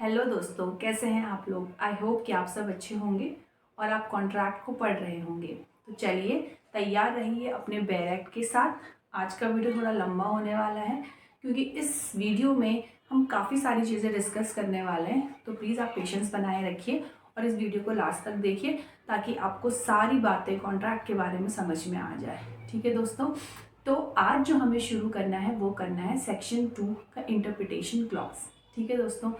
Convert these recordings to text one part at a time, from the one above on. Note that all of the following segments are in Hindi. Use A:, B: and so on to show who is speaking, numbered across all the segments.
A: हेलो दोस्तों, कैसे हैं आप लोग। आई होप कि आप सब अच्छे होंगे और आप कॉन्ट्रैक्ट को पढ़ रहे होंगे। तो चलिए तैयार रहिए अपने बैरैक्ट के साथ। आज का वीडियो थोड़ा लंबा होने वाला है क्योंकि इस वीडियो में हम काफ़ी सारी चीज़ें डिस्कस करने वाले हैं। तो प्लीज़ आप पेशेंस बनाए रखिए और इस वीडियो को लास्ट तक देखिए ताकि आपको सारी बातें कॉन्ट्रैक्ट के बारे में समझ में आ जाए। ठीक है दोस्तों, तो आज जो हमें शुरू करना है वो करना है सेक्शन 2 का इंटरप्रिटेशन क्लॉज। ठीक है दोस्तों,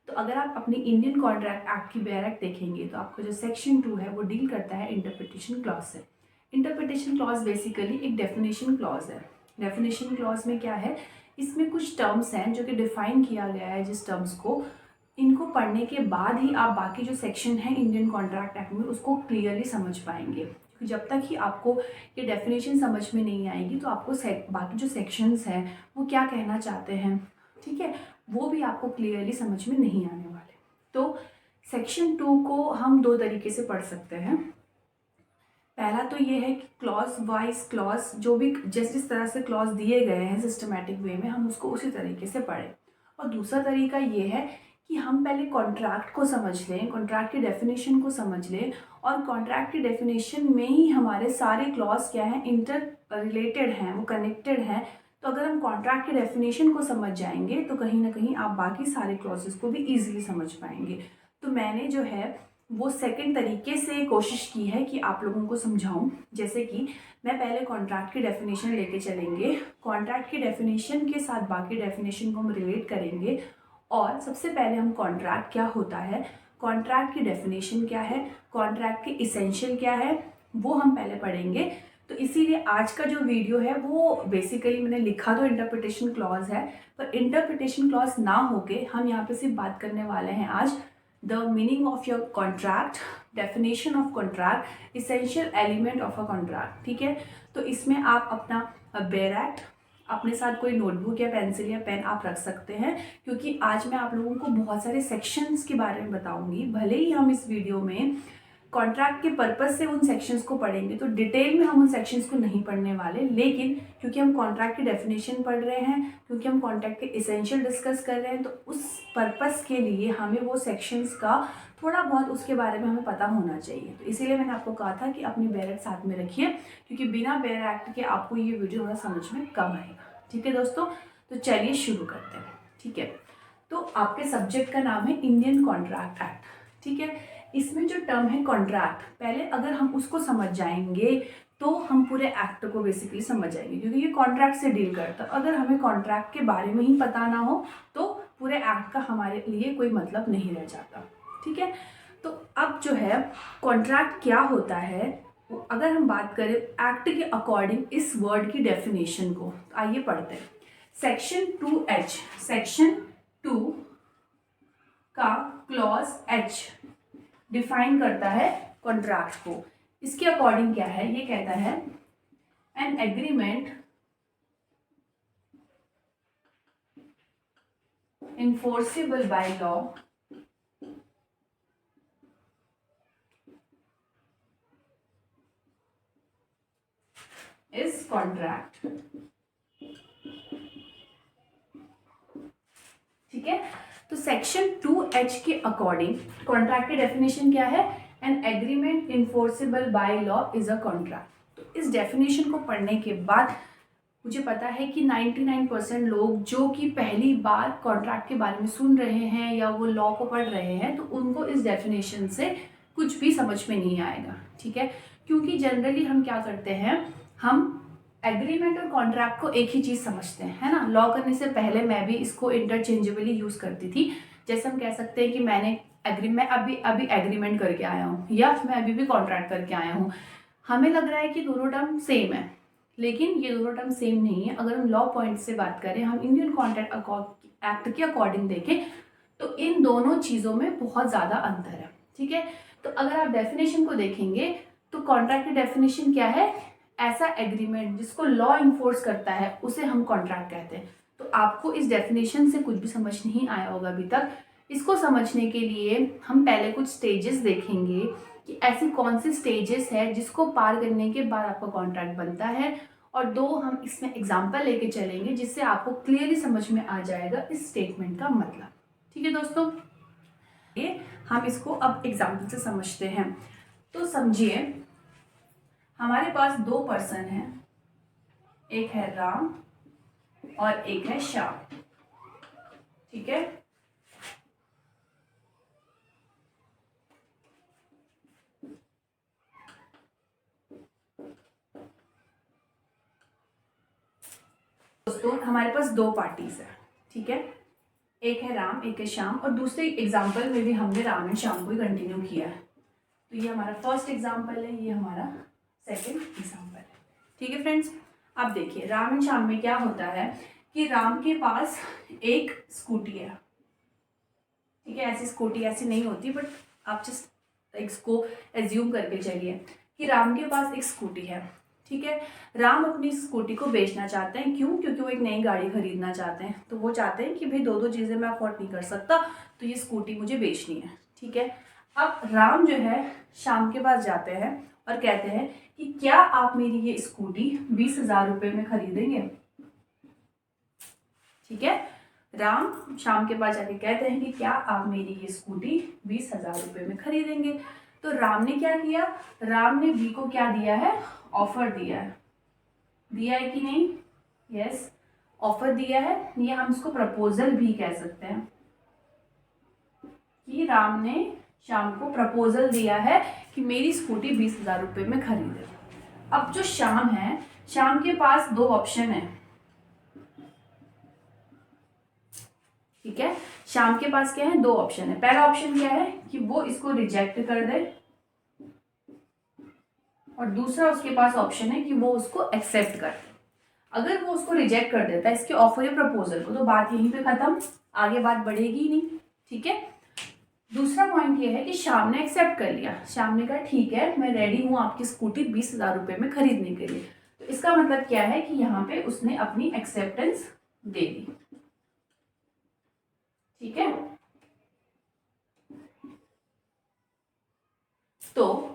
A: तो अगर आप अपनी इंडियन कॉन्ट्रैक्ट एक्ट की बैरक देखेंगे तो आपको जो सेक्शन 2 है वो डील करता है इंटरप्रिटेशन क्लॉज से। इंटरप्रिटेशन क्लॉज बेसिकली एक डेफिनेशन क्लॉज है। डेफिनेशन क्लॉज में क्या है, इसमें कुछ टर्म्स हैं जो कि डिफाइन किया गया है, जिस टर्म्स को इनको पढ़ने के बाद ही आप बाकी जो सेक्शन है इंडियन कॉन्ट्रैक्ट एक्ट में उसको क्लियरली समझ पाएंगे। क्योंकि जब तक ही आपको ये डेफिनेशन समझ में नहीं आएगी तो आपको बाकी जो सेक्शंस हैं वो क्या कहना चाहते हैं, ठीक है, वो भी आपको क्लियरली समझ में नहीं आने वाले। तो सेक्शन 2 को हम दो तरीके से पढ़ सकते हैं। पहला तो ये है कि क्लॉज वाइज क्लॉज जो भी जिस तरह से क्लॉज दिए गए हैं सिस्टमैटिक वे में हम उसको उसी तरीके से पढ़ें। और दूसरा तरीका ये है कि हम पहले कॉन्ट्रैक्ट को समझ लें, कॉन्ट्रैक्ट की डेफिनेशन को समझ लें और कॉन्ट्रैक्ट की डेफिनेशन में ही हमारे सारे क्लॉज क्या हैं, इंटर रिलेटेड हैं, वो कनेक्टेड हैं। तो अगर हम कॉन्ट्रैक्ट की डेफिनेशन को समझ जाएंगे तो कहीं ना कहीं आप बाकी सारे क्लॉजेस को भी ईजिली समझ पाएंगे। तो मैंने जो है वो सेकंड तरीके से कोशिश की है कि आप लोगों को समझाऊं। जैसे कि मैं पहले कॉन्ट्रैक्ट की डेफिनेशन लेके चलेंगे, कॉन्ट्रैक्ट की डेफिनेशन के साथ बाकी डेफिनेशन को हम रिलेट करेंगे और सबसे पहले हम कॉन्ट्रैक्ट क्या होता है, कॉन्ट्रैक्ट की डेफिनेशन क्या है, कॉन्ट्रैक्ट के इसेंशियल क्या है, वो हम पहले पढ़ेंगे। तो इसीलिए आज का जो वीडियो है वो बेसिकली मैंने लिखा तो इंटरप्रिटेशन क्लॉज है, पर इंटरप्रिटेशन क्लॉज ना होके हम यहाँ पे सिर्फ बात करने वाले हैं आज the meaning of your contract, definition of contract, essential element of a contract. ठीक है, तो इसमें आप अपना बैरैक्ट, अपने साथ कोई नोटबुक या पेंसिल या पेन आप रख सकते हैं क्योंकि आज मैं आप लोगों को बहुत सारे सेक्शंस के बारे में बताऊंगी। भले ही हम इस वीडियो में कॉन्ट्रैक्ट के पर्पस से उन सेक्शंस को पढ़ेंगे तो डिटेल में हम उन सेक्शंस को नहीं पढ़ने वाले, लेकिन क्योंकि हम कॉन्ट्रैक्ट की डेफिनेशन पढ़ रहे हैं, क्योंकि हम कॉन्ट्रैक्ट के इसेंशियल डिस्कस कर रहे हैं, तो उस पर्पस के लिए हमें वो सेक्शंस का थोड़ा बहुत उसके बारे में हमें पता होना चाहिए। तो इसीलिए मैंने आपको कहा था कि अपनी बैरक साथ में रखिए क्योंकि बिना बैरक के आपको ये वीडियो थोड़ा समझ में कम आएगा। ठीक है दोस्तों, तो चलिए शुरू करते हैं। ठीक है, तो आपके सब्जेक्ट का नाम है इंडियन कॉन्ट्रैक्ट एक्ट। ठीक है, इसमें जो टर्म है कॉन्ट्रैक्ट, पहले अगर हम उसको समझ जाएंगे तो हम पूरे एक्ट को बेसिकली समझ जाएंगे क्योंकि ये कॉन्ट्रैक्ट से डील करता है। अगर हमें कॉन्ट्रैक्ट के बारे में ही पता ना हो तो पूरे एक्ट का हमारे लिए कोई मतलब नहीं रह जाता। ठीक है, तो अब जो है कॉन्ट्रैक्ट क्या होता है, अगर हम बात करें एक्ट के अकॉर्डिंग इस वर्ड की डेफिनेशन को, तो आइए पढ़ते हैं। सेक्शन 2H, सेक्शन 2 का क्लॉज H डिफाइन करता है कॉन्ट्रैक्ट को। इसके अकॉर्डिंग क्या है, ये कहता है an agreement enforceable by law is contract। ठीक है, तो सेक्शन 2H के अकॉर्डिंग कॉन्ट्रैक्ट की डेफिनेशन क्या है, an agreement enforceable by law is a contract. तो इस डेफिनेशन को पढ़ने के बाद मुझे पता है कि 99% लोग जो कि पहली बार कॉन्ट्रैक्ट के बारे में सुन रहे हैं या वो लॉ को पढ़ रहे हैं तो उनको इस डेफिनेशन से कुछ भी समझ में नहीं आएगा। ठीक है, क्योंकि जनरली हम क्या करते हैं, हम एग्रीमेंट और कॉन्ट्रैक्ट को एक ही चीज़ समझते हैं, है ना। लॉ करने से पहले मैं भी इसको इंटरचेंजेबली यूज़ करती थी। जैसे हम कह सकते हैं कि मैं अभी एग्रीमेंट करके आया हूँ या मैं अभी भी कॉन्ट्रैक्ट करके आया हूँ। हमें लग रहा है कि दोनों टर्म सेम है, लेकिन ये दोनों टर्म सेम नहीं है। अगर हम लॉ पॉइंट से बात करें, हम इंडियन कॉन्ट्रैक्ट एक्ट के अकॉर्डिंग देखें तो इन दोनों चीज़ों में बहुत ज़्यादा अंतर है। ठीक है, तो अगर आप डेफिनेशन को देखेंगे तो कॉन्ट्रैक्ट की डेफिनेशन क्या है, ऐसा एग्रीमेंट जिसको लॉ इन्फोर्स करता है उसे हम कॉन्ट्रैक्ट कहते हैं। तो आपको इस डेफिनेशन से कुछ भी समझ नहीं आया होगा अभी तक। इसको समझने के लिए हम पहले कुछ स्टेजेस देखेंगे कि ऐसी कौन सी स्टेजेस है जिसको पार करने के बाद आपका कॉन्ट्रैक्ट बनता है, और दो हम इसमें एग्जाम्पल लेके चलेंगे जिससे आपको क्लियरली समझ में आ जाएगा इस स्टेटमेंट का मतलब। ठीक है दोस्तों, ये हम इसको अब एग्जाम्पल से समझते हैं। तो समझिए, हमारे पास दो पर्सन हैं, एक है राम और एक है श्याम। ठीक है, दोस्तों हमारे पास दो पार्टीज है। ठीक है, एक है राम एक है श्याम, और दूसरे एग्जाम्पल में भी हमने राम एंड श्याम को ही कंटिन्यू किया है। तो ये हमारा फर्स्ट एग्जाम्पल है, ये हमारा सेकंड एग्जाम्पल है। ठीक है फ्रेंड्स, अब देखिए राम एंड श्याम में क्या होता है कि राम के पास एक स्कूटी है। ठीक है, ऐसी स्कूटी ऐसी नहीं होती, बट आप जस्ट इसको एज्यूम करके चलिए कि राम के पास एक स्कूटी है। ठीक है, राम अपनी स्कूटी को बेचना चाहते हैं। क्यों? क्योंकि वो एक नई गाड़ी खरीदना चाहते हैं। तो वो चाहते हैं कि भाई दो दो चीज़ें मैं अफोर्ड नहीं कर सकता, तो ये स्कूटी मुझे बेचनी है। ठीक है, अब राम जो है श्याम के पास जाते हैं और कहते हैं कि क्या आप मेरी ये स्कूटी 20,000 रुपये में खरीदेंगे। ठीक है, राम श्याम के पास जाके कहते हैं कि क्या आप मेरी ये स्कूटी 20,000 रुपये में खरीदेंगे। तो राम ने क्या किया, राम ने बी को क्या दिया है, ऑफर दिया है। दिया है कि नहीं? यस, ऑफर दिया है। ये हम इसको प्रपोजल भी कह सकते हैं कि राम ने श्याम को प्रपोजल दिया है कि मेरी स्कूटी 20,000 रुपये में खरीदे। अब जो श्याम है, श्याम के पास दो ऑप्शन है। ठीक है, श्याम के पास क्या है, दो ऑप्शन है। पहला ऑप्शन क्या है कि वो इसको रिजेक्ट कर दे, और दूसरा उसके पास ऑप्शन है कि वो उसको एक्सेप्ट कर दे। अगर वो उसको रिजेक्ट कर देता है इसके ऑफर या प्रपोजल को, तो बात यहीं पे खत्म, आगे बात बढ़ेगी ही नहीं। ठीक है, दूसरा पॉइंट ये है कि श्याम ने एक्सेप्ट कर लिया। श्याम ने कहा ठीक है, मैं रेडी हूँ आपकी स्कूटी 20,000 रुपये में खरीदने के लिए। तो इसका मतलब क्या है कि यहाँ पे उसने अपनी एक्सेप्टेंस दे दी। ठीक है, तो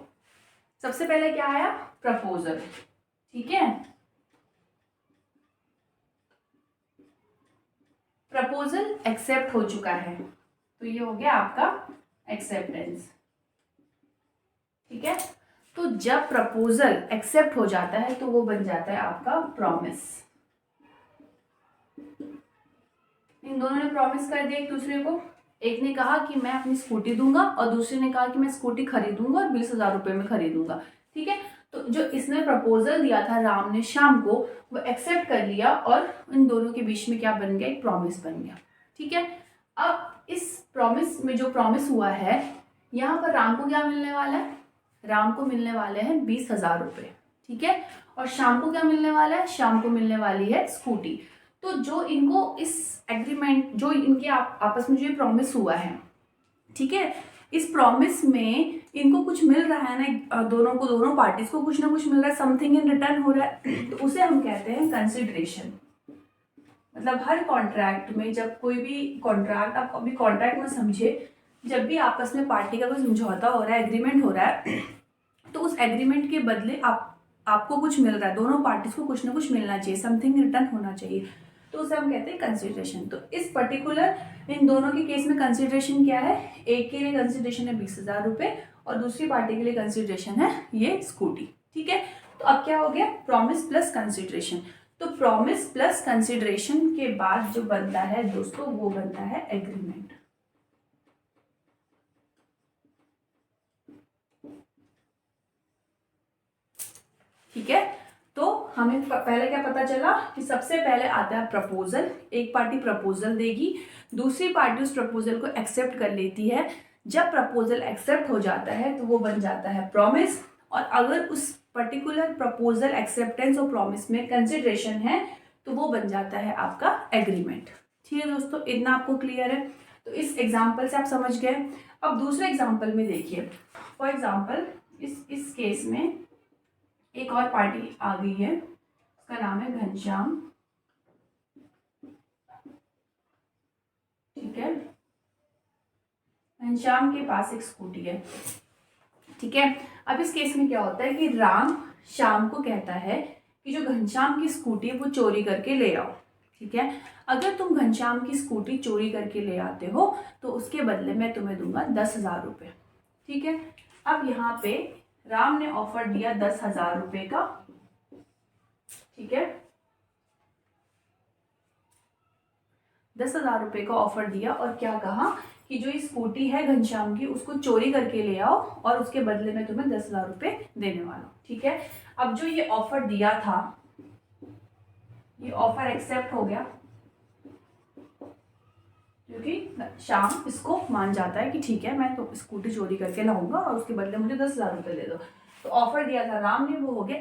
A: सबसे पहले क्या आया, प्रपोजल। ठीक है, प्रपोजल एक्सेप्ट हो चुका है, तो ये हो गया आपका एक्सेप्टेंस। ठीक है, तो जब प्रपोजल एक्सेप्ट हो जाता है तो वो बन जाता है आपका प्रॉमिस। इन दोनों ने प्रॉमिस कर दिया एक दूसरे को। एक ने कहा कि मैं अपनी स्कूटी दूंगा और दूसरे ने कहा कि मैं स्कूटी खरीदूंगा और 20,000 रुपये में खरीदूंगा। ठीक है, तो जो इसने प्रपोजल दिया था राम ने श्याम को, वो एक्सेप्ट कर लिया और इन दोनों के बीच में क्या बन गया, एक प्रॉमिस बन गया। ठीक है, अब इस प्रॉमिस में जो प्रॉमिस हुआ है, यहाँ पर राम को क्या मिलने वाला है, राम को मिलने वाले हैं 20,000 रुपये। ठीक है, और श्याम को क्या मिलने वाला है, श्याम को मिलने वाली है स्कूटी। तो जो इनको इस एग्रीमेंट, जो इनके आपस में जो ये प्रॉमिस हुआ है, ठीक है, इस प्रॉमिस में इनको कुछ मिल रहा है ना, दोनों को, दोनों पार्टीज को कुछ ना कुछ मिल रहा है, समथिंग इन रिटर्न हो रहा है, तो उसे हम कहते हैं कंसिडरेशन। मतलब हर कॉन्ट्रैक्ट में, जब कोई भी कॉन्ट्रैक्ट, आप अभी कॉन्ट्रैक्ट में समझिए, जब भी आपस में पार्टी का कोई समझौता हो रहा है, एग्रीमेंट हो रहा है, तो उस एग्रीमेंट के बदले आपको कुछ मिल रहा है, दोनों पार्टीज को कुछ ना कुछ मिलना चाहिए, समथिंग रिटर्न होना चाहिए, तो उसे हम कहते हैं कंसिडरेशन। तो इस पर्टिकुलर इन दोनों के केस में कंसिडरेशन क्या है, एक के लिए कंसिडरेशन है 20,000 रुपये और दूसरी पार्टी के लिए कंसिडरेशन है ये स्कूटी। ठीक है, तो अब क्या हो गया, प्रॉमिस प्लस कंसिडरेशन। तो प्रॉमिस प्लस कंसिडरेशन के बाद जो बनता है दोस्तों, वो बनता है एग्रीमेंट। ठीक है, तो हमें पहले क्या पता चला कि सबसे पहले आता है प्रपोजल। एक पार्टी प्रपोजल देगी, दूसरी पार्टी उस प्रपोजल को एक्सेप्ट कर लेती है। जब प्रपोजल एक्सेप्ट हो जाता है तो वो बन जाता है प्रॉमिस, और अगर उस पर्टिकुलर प्रपोजल एक्सेप्टेंस और प्रॉमिस में कंसिडरेशन है तो वो बन जाता है आपका एग्रीमेंट। ठीक है दोस्तों, इतना आपको क्लियर है? तो इस एग्जाम्पल से आप समझ गए। अब दूसरे एग्जाम्पल में देखिए, फॉर एग्जाम्पल इस केस में एक और पार्टी आ गई है, उसका नाम है घनश्याम। ठीक है, घनश्याम के पास एक स्कूटी है। ठीक है, अब इस केस में क्या होता है कि राम श्याम को कहता है कि जो घनश्याम की स्कूटी है वो चोरी करके ले आओ। ठीक है। अगर तुम घनश्याम की स्कूटी चोरी करके ले आते हो तो उसके बदले मैं तुम्हें दूंगा 10,000 रुपये। ठीक है। अब यहाँ पे राम ने ऑफर दिया 10,000 रुपये का। ठीक है, 10,000 रुपये का ऑफर दिया और क्या कहा कि जो ये स्कूटी है घनश्याम की उसको चोरी करके ले आओ और उसके बदले में तुम्हें 10,000 रुपये देने वाला हूँ। ठीक है। अब जो ये ऑफर दिया था, ये ऑफर एक्सेप्ट हो गया क्योंकि श्याम इसको मान जाता है कि ठीक है मैं तो स्कूटी चोरी करके लाऊंगा और उसके बदले मुझे 10,000 रुपये दे दो। तो ऑफर दिया था राम ने, वो हो गया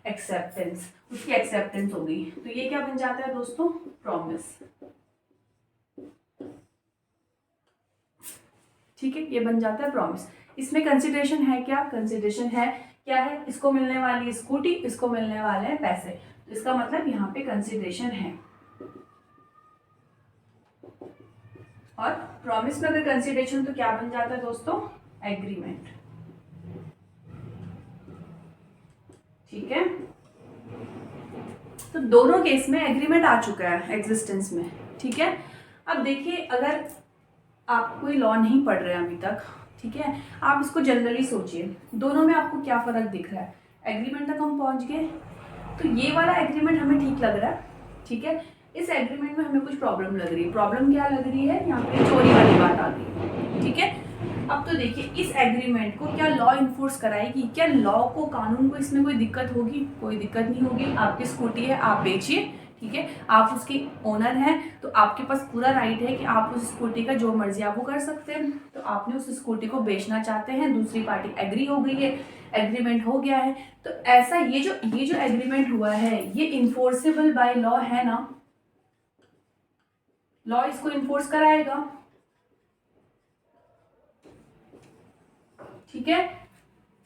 A: एक्सेप्टेंस, उसकी एक्सेप्टेंस हो गई। तो ये क्या बन जाता है दोस्तों, प्रॉमिस। ठीक है, ये बन जाता है प्रॉमिस। इसमें कंसिडरेशन है क्या, कंसिडरेशन है क्या है, इसको मिलने वाली स्कूटी, इसको मिलने वाले हैं पैसे, तो इसका मतलब यहाँ पे कंसिडरेशन है। और प्रॉमिस में अगर कंसिडरेशन तो क्या बन जाता है दोस्तों, एग्रीमेंट। ठीक है, तो दोनों केस में एग्रीमेंट आ चुका है एग्जिस्टेंस में। ठीक है। अब देखिए, अगर आप कोई लॉ नहीं पढ़ रहे हैं अभी तक, ठीक है, आप इसको जनरली सोचिए, दोनों में आपको क्या फ़र्क दिख रहा है। एग्रीमेंट तक हम पहुंच गए, तो ये वाला एग्रीमेंट हमें ठीक लग रहा है। ठीक है, इस एग्रीमेंट में हमें कुछ प्रॉब्लम लग रही है। प्रॉब्लम क्या लग रही है, यहाँ पे चोरी वाली बात आ गई है। ठीक है। अब तो देखिए, इस एग्रीमेंट को क्या लॉ इन्फोर्स कराएगी, क्या लॉ को, कानून को इसमें कोई दिक्कत होगी, कोई दिक्कत नहीं होगी। आपकी स्कूटी है, आप बेचिए। ठीक है, आप उसके ओनर हैं तो आपके पास पूरा राइट है कि आप उस स्कूटी का जो मर्जी आप वो कर सकते हैं। तो आपने उस स्कूटी को बेचना चाहते हैं, दूसरी पार्टी एग्री हो गई है, एग्रीमेंट हो गया है, तो ऐसा ये जो एग्रीमेंट हुआ है ये इन्फोर्सेबल बाय लॉ है ना, लॉ इसको इन्फोर्स कराएगा। ठीक है,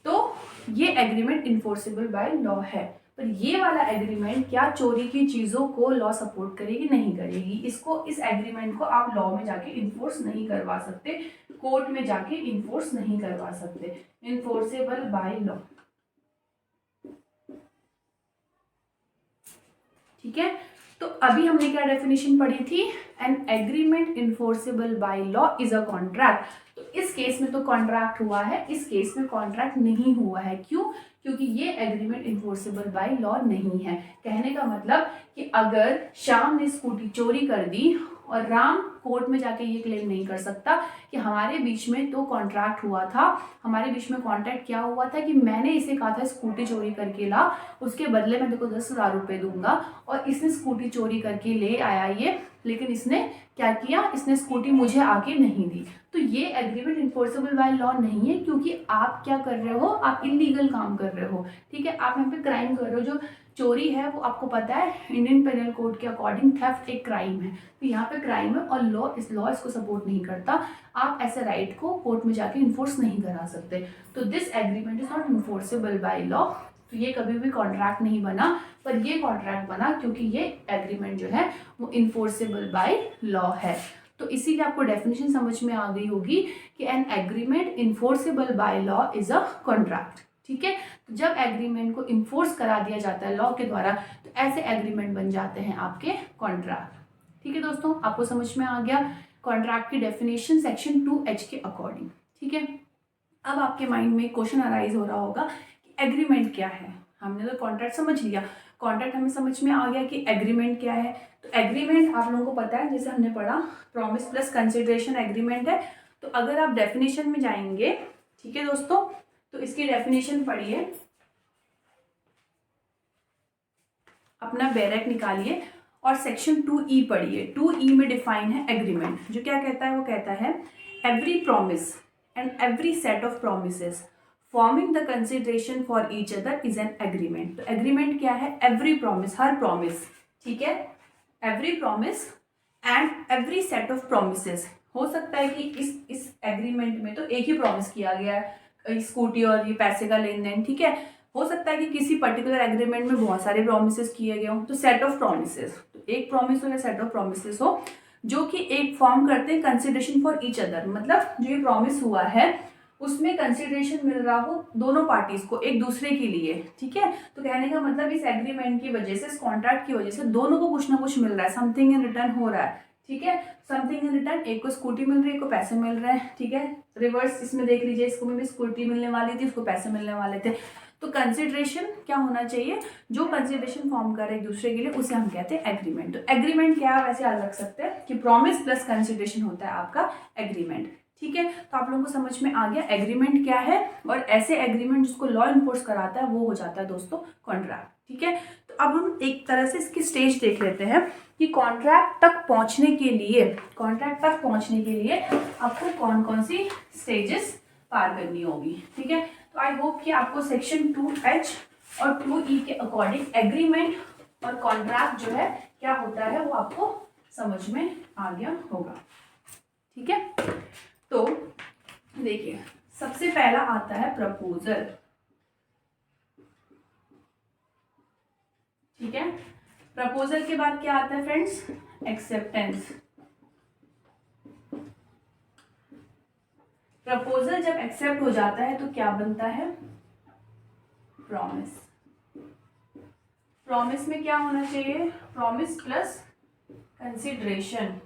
A: तो ये एग्रीमेंट इन्फोर्सेबल बाय लॉ है। पर ये वाला एग्रीमेंट क्या चोरी की चीजों को लॉ सपोर्ट करेगी, नहीं करेगी। इसको, इस एग्रीमेंट को आप लॉ में जाके इन्फोर्स नहीं करवा सकते, कोर्ट में जाके इन्फोर्स नहीं करवा सकते। Enforceable by law. ठीक है, तो अभी हमने क्या डेफिनेशन पढ़ी थी, an agreement enforceable by law is a contract. तो इस केस में तो कॉन्ट्रैक्ट हुआ है, इस केस में कॉन्ट्रैक्ट नहीं हुआ है। क्यों, क्योंकि ये एग्रीमेंट इन्फोर्सेबल बाय लॉ नहीं है। कहने का मतलब कि अगर श्याम ने स्कूटी चोरी कर दी और राम कोर्ट में जाके ये क्लेम नहीं कर सकता कि हमारे बीच में तो कॉन्ट्रैक्ट हुआ था, हमारे बीच में कॉन्ट्रैक्ट क्या हुआ था कि मैंने इसे कहा था स्कूटी चोरी करके ला, उसके बदले मैं देखो 10,000 रुपये दूंगा, और इसने स्कूटी चोरी करके ले आया ये, लेकिन इसने क्या किया, इसने स्कूटी मुझे आके नहीं दी। तो ये एग्रीमेंट इन्फोर्सेबल बाय लॉ नहीं है, क्योंकि आप क्या कर रहे हो, आप इलीगल काम कर रहे हो। ठीक है, आप यहाँ पे क्राइम कर रहे हो। जो चोरी है वो आपको पता है इंडियन पेनल कोड के अकॉर्डिंग थेफ्ट एक क्राइम है, तो यहाँ पे क्राइम है और लॉ इसको सपोर्ट नहीं करता। आप ऐसे राइट को कोर्ट में जाके इन्फोर्स नहीं करा सकते। तो this agreement is not enforceable by law. तो ये कभी भी कॉन्ट्रैक्ट नहीं बना, पर ये कॉन्ट्रैक्ट बना क्योंकि ये एग्रीमेंट जो है वो इन्फोर्सेबल बाय लॉ है। तो इसीलिए आपको डेफिनेशन समझ में आ गई होगी कि an agreement enforceable by law is a contract. ठीक है, तो जब एग्रीमेंट को इन्फोर्स करा दिया जाता है लॉ के द्वारा, तो ऐसे एग्रीमेंट बन जाते हैं आपके कॉन्ट्रैक्ट। ठीक है दोस्तों, आपको समझ में आ गया कॉन्ट्रैक्ट की डेफिनेशन सेक्शन 2H के अकॉर्डिंग। ठीक है, अब आपके माइंड में क्वेश्चन अराइज हो रहा होगा कि एग्रीमेंट क्या है। हमने तो कॉन्ट्रैक्ट समझ लिया, कॉन्ट्रैक्ट हमें समझ में आ गया कि एग्रीमेंट क्या है। तो एग्रीमेंट आप लोगों को पता है, जैसे हमने पढ़ा प्रॉमिस प्लस कंसिडरेशन एग्रीमेंट है। तो अगर आप डेफिनेशन में जाएंगे, ठीक है दोस्तों, तो इसकी डेफिनेशन पढ़िए, अपना बैरक निकालिए और सेक्शन 2E पढ़िए। 2E में डिफाइन है एग्रीमेंट, जो क्या कहता है, वो कहता है every promise and every set of promises forming the consideration for each other is an agreement. तो एग्रीमेंट क्या है, एवरी प्रॉमिस, हर प्रॉमिस। ठीक है, every promise and every set of promises. हो सकता है कि इस एग्रीमेंट में तो एक ही प्रॉमिस किया गया है, स्कूटी और ये पैसे का लेन देन। ठीक है, हो सकता है कि किसी पर्टिकुलर एग्रीमेंट में बहुत सारे प्रॉमिसेस किए गए हों, तो सेट ऑफ प्रॉमिसेस, तो एक प्रॉमिस हो या सेट ऑफ प्रॉमिसेस हो, जो कि एक फॉर्म करते हैं कंसिडरेशन फॉर ईच अदर। मतलब जो ये प्रॉमिस हुआ है उसमें कंसिडरेशन मिल रहा हो दोनों पार्टीज को एक दूसरे के लिए, ठीक है। तो कहने का मतलब इस एग्रीमेंट की वजह से, इस कॉन्ट्रैक्ट की वजह से दोनों को कुछ ना कुछ मिल रहा है, समथिंग इन रिटर्न हो रहा है, ठीक है। समथिंग इन रिटर्न, एक को स्कूटी मिल रही है, एक को पैसे मिल रहे हैं, ठीक है। रिवर्स इसमें देख लीजिए, इसको भी स्कूटी मिलने वाली थी, उसको पैसे मिलने वाले थे। तो कंसिडरेशन क्या होना चाहिए, जो कंसिडरेशन फॉर्म करे एक दूसरे के लिए उसे हम कहते हैं एग्रीमेंट। तो एग्रीमेंट क्या है वैसे याद रख सकते हैं कि प्रॉमिस प्लस कंसिडरेशन होता है आपका एग्रीमेंट, ठीक है। तो आप लोगों को समझ में आ गया एग्रीमेंट क्या है, और ऐसे एग्रीमेंट जिसको लॉ इन्फोर्स कराता है वो हो जाता है दोस्तों कॉन्ट्रैक्ट, ठीक है। तो अब हम एक तरह से इसकी स्टेज देख लेते हैं कि कॉन्ट्रैक्ट तक पहुंचने के लिए आपको कौन कौन सी स्टेजेस पार करनी होगी, ठीक है। तो आई होप कि आपको सेक्शन 2H और 2E के अकॉर्डिंग एग्रीमेंट और कॉन्ट्रैक्ट जो है क्या होता है वो आपको समझ में आ गया होगा, ठीक है। तो देखिए, सबसे पहला आता है प्रपोजल, ठीक है। प्रपोजल के बाद क्या आता है फ्रेंड्स, एक्सेप्टेंस। प्रपोजल जब एक्सेप्ट हो जाता है तो क्या बनता है, प्रॉमिस। प्रॉमिस में क्या होना चाहिए, प्रॉमिस प्लस कंसिडरेशन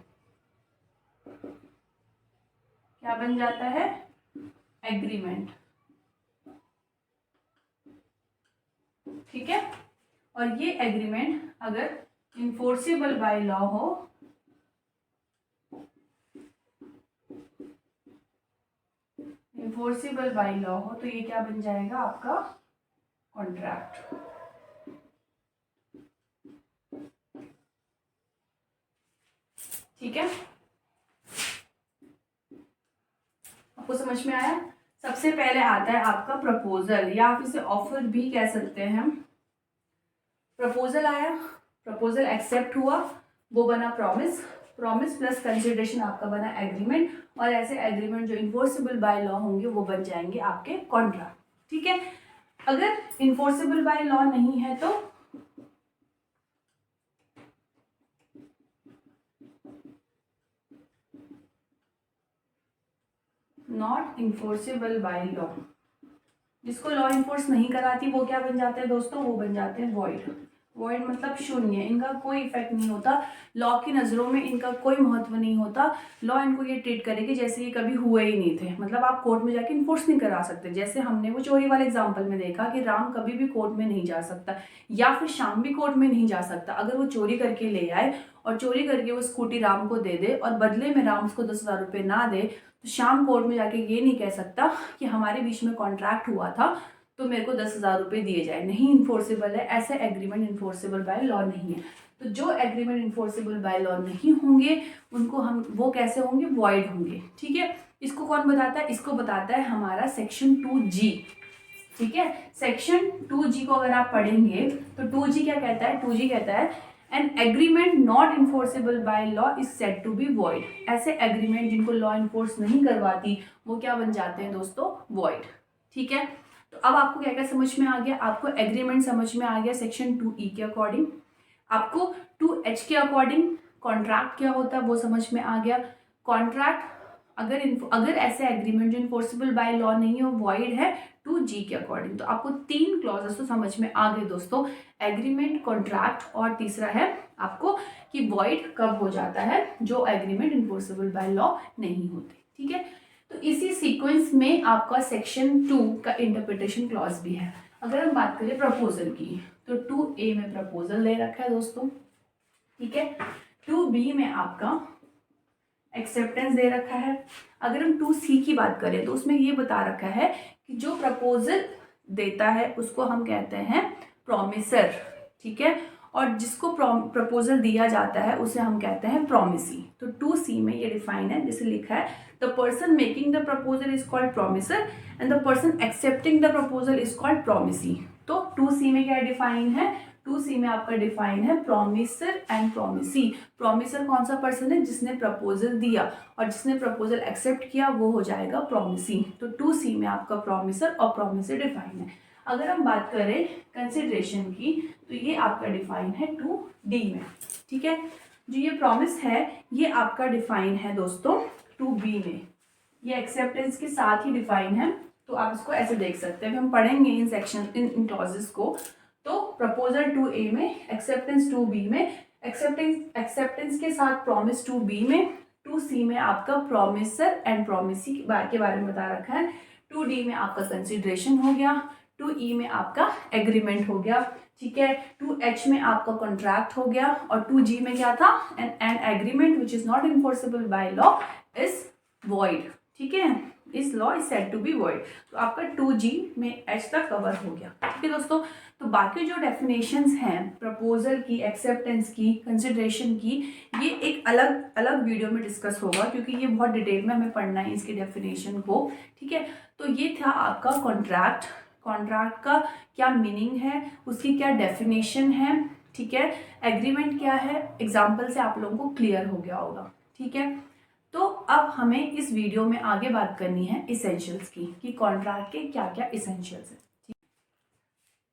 A: क्या बन जाता है, एग्रीमेंट, ठीक है। और ये एग्रीमेंट अगर इन्फोर्सेबल बाय लॉ हो, तो ये क्या बन जाएगा आपका कॉन्ट्रैक्ट, ठीक है। आपको समझ में आया। सबसे पहले आता है आपका प्रपोजल, या आप इसे ऑफर भी कह सकते हैं। प्रपोजल आया, प्रपोजल एक्सेप्ट हुआ, वो बना प्रॉमिस, प्रॉमिस प्लस कंसिडरेशन आपका बना एग्रीमेंट, और ऐसे एग्रीमेंट जो इन्फोर्सेबल बाय लॉ होंगे वो बन जाएंगे आपके कॉन्ट्रैक्ट, ठीक है। अगर इन्फोर्सेबल बाय लॉ नहीं है तो नॉट इन्फोर्सेबल बाय लॉ, जिसको लॉ इन्फोर्स नहीं कराती वो क्या बन जाते हैं दोस्तों, वो बन जाते हैं वॉइड। वॉइड मतलब शून्य, इनका कोई इफेक्ट नहीं होता, लॉ की नज़रों में इनका कोई महत्व नहीं होता। लॉ इनको ये ट्रीट करेगी जैसे ये कभी हुए ही नहीं थे, मतलब आप कोर्ट में जाके इन्फोर्स नहीं करा सकते। जैसे हमने वो चोरी वाले एग्जाम्पल में देखा कि राम कभी भी कोर्ट में नहीं जा सकता, या फिर श्याम भी कोर्ट में नहीं जा सकता। अगर वो चोरी करके ले आए और चोरी करके वो स्कूटी राम को दे दे और बदले में राम उसको 10,000 रुपये ना दे, तो श्याम कोर्ट में जाके ये नहीं कह सकता कि हमारे बीच में कॉन्ट्रैक्ट हुआ था तो मेरे को 10,000 रुपये दिए जाए, नहीं इन्फोर्सेबल है। ऐसे एग्रीमेंट इन्फोर्सेबल बाय लॉ नहीं है। तो जो एग्रीमेंट इन्फोर्सेबल बाय लॉ नहीं होंगे उनको हम, वो कैसे होंगे, वॉइड होंगे, ठीक है। इसको कौन बताता है, इसको बताता है हमारा सेक्शन 2G, ठीक है। सेक्शन 2G को अगर आप पढ़ेंगे तो 2G क्या कहता है, 2G कहता है an agreement not enforceable by law is said to be void. ऐसे एग्रीमेंट जिनको लॉ इन्फोर्स नहीं करवाती वो क्या बन जाते हैं दोस्तों, वॉइड, ठीक है। तो अब आपको क्या क्या समझ में आ गया, आपको एग्रीमेंट समझ में आ गया सेक्शन 2E के अकॉर्डिंग, आपको 2H के अकॉर्डिंग कॉन्ट्रैक्ट क्या होता है वो समझ में आ गया। कॉन्ट्रैक्ट अगर ऐसे एग्रीमेंट जो इन्फोर्सेबल बाय लॉ नहीं हो, वॉइड है 2G के अकॉर्डिंग। तो आपको 3 क्लॉजेस तो समझ में आ गए दोस्तों, एग्रीमेंट, कॉन्ट्रैक्ट और तीसरा है आपको कि वॉइड कब हो जाता है, जो एग्रीमेंट इन्फोर्सेबल बाय लॉ नहीं होते, ठीक है। तो इसी सीक्वेंस में आपका सेक्शन 2 का इंटरप्रिटेशन क्लॉज भी है। अगर हम बात करें प्रपोजल की तो 2A में प्रपोजल दे रखा है दोस्तों, ठीक है। 2B में आपका एक्सेप्टेंस दे रखा है। अगर हम 2C की बात करें तो उसमें ये बता रखा है कि जो प्रपोजल देता है उसको हम कहते हैं प्रॉमिसर, ठीक है, और जिसको प्रपोजल दिया जाता है उसे हम कहते हैं प्रॉमिसी। तो 2C में ये डिफाइन है, जैसे लिखा है the person making the proposal is called promisor and the person accepting the proposal is called promisee. तो 2C में क्या डिफाइन है, 2C में आपका डिफाइन है प्रॉमिसर एंड प्रॉमिसी। प्रॉमिसर कौन सा पर्सन है, जिसने प्रपोजल दिया, और जिसने प्रपोजल एक्सेप्ट किया वो हो जाएगा प्रॉमिसी। तो 2C में आपका प्रॉमिसर और प्रॉमिसर डिफाइन है। अगर हम बात करें कंसिडरेशन की तो ये आपका डिफाइन है 2D में, ठीक है। जो ये प्रॉमिस है ये आपका डिफाइन है दोस्तों 2B में, ये एक्सेप्टेंस के साथ ही डिफाइन है, तो आप इसको ऐसे देख सकते हैं। हम पढ़ेंगे इन सेक्शन इन क्लॉजेस को। तो प्रपोजल टू ए में, एक्सेप्टेंस टू बी में, एक्सेप्टेंस के साथ प्रॉमिस टू बी में, टू सी में आपका प्रॉमिसर एंड प्रॉमिसी के बारे में बता रखा है, टू डी में आपका कंसिडरेशन हो गया, टू ई में आपका एग्रीमेंट हो गया, ठीक है, टू एच में आपका कॉन्ट्रैक्ट हो गया, और टू जी में क्या था, an agreement which is not enforceable by law is void, ठीक है, इस law is said to be void. तो आपका 2G में H तक कवर हो गया, ठीक है दोस्तों। तो बाकी जो डेफिनेशंस हैं प्रपोजल की, एक्सेप्टेंस की, कंसिडरेशन की, ये एक अलग अलग वीडियो में डिस्कस होगा, क्योंकि ये बहुत डिटेल में हमें पढ़ना है इसकी डेफिनेशन को, ठीक है। तो ये था आपका कॉन्ट्रैक्ट। कॉन्ट्रैक्ट का क्या मीनिंग है, उसकी क्या डेफिनेशन है, ठीक है, एग्रीमेंट क्या है, एग्जाम्पल से आप लोगों को क्लियर हो गया होगा, ठीक है। तो अब हमें इस वीडियो में आगे बात करनी है इसेंशियल्स की, कि कॉन्ट्रैक्ट के क्या क्या इसेंशियल्स हैं।